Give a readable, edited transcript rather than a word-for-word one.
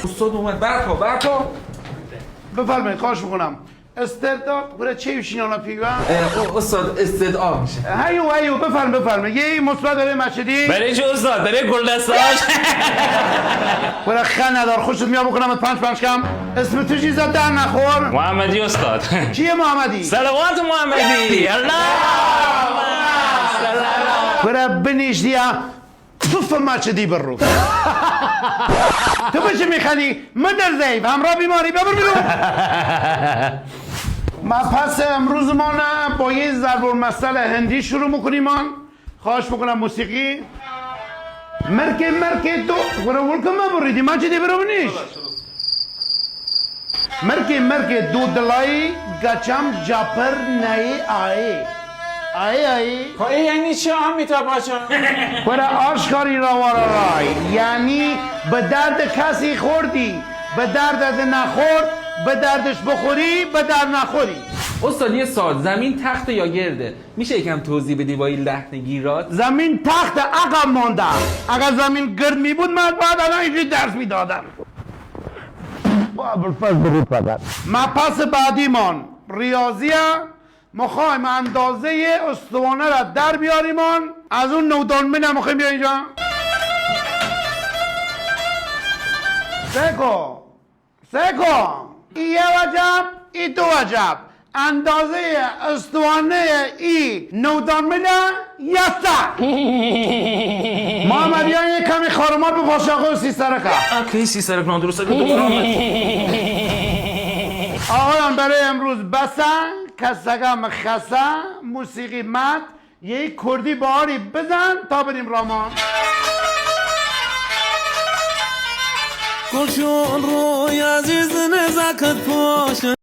استاد اومد برکا بفرمایید خواهش میکنم استعداد برای چه شینانا پیگا استاد استدعا میشه. هیو بفرمایید یه مثبت داره مشهدی برای چه استاد؟ برای گلدستاش؟ برای خن ندار خوشت میاد بکنم 5 کم اسم تو چیزا در نخور محمدی استاد. کیه محمدی صلوات محمدی. الله برای بنیش دیا توف مشهدی برو تو بچه میخنی مدر زیب همراه بیماری ببر بیرون ما پس امروز ما نه با یه ضرب المثل هندی شروع میکنیم خواهش میکنم موسیقی مرکه تو ولکم ما بریدی من چه دی برو نیش مرکه دو دلای گچم جاپر نئی آیه خب این یعنی چه آمیتا باشا؟ برای آشکاری رای یعنی به درد کسی خوردی به دردت نخورد به دردش بخوری به درد نخوری. استاد یه سال زمین تخت یا گرده؟ میشه یکم توضیح بدی با این لحن گیرات؟ زمین تخت عقب مانده. اگر زمین گرد می بود من بعد الان اینجوری درس میدادم. مبحث بعدی من ریاضیه. مخوایم اندازه استوانه را در بیاریم از اون نودانمه نمیخوایم بیا اینجا. سکو یه وجب ای دو وجب اندازه استوانه ای نودانمه یسته محمد یه کمی خارمار به پاشاقه و سی سرکه کی سی سرک نادرسته؟ آقایان برای امروز بسن کسگم خسه موسیقی مد یک کردی باری بزن تا بریم رامان. گلشن روی عزیز نزاکت پاش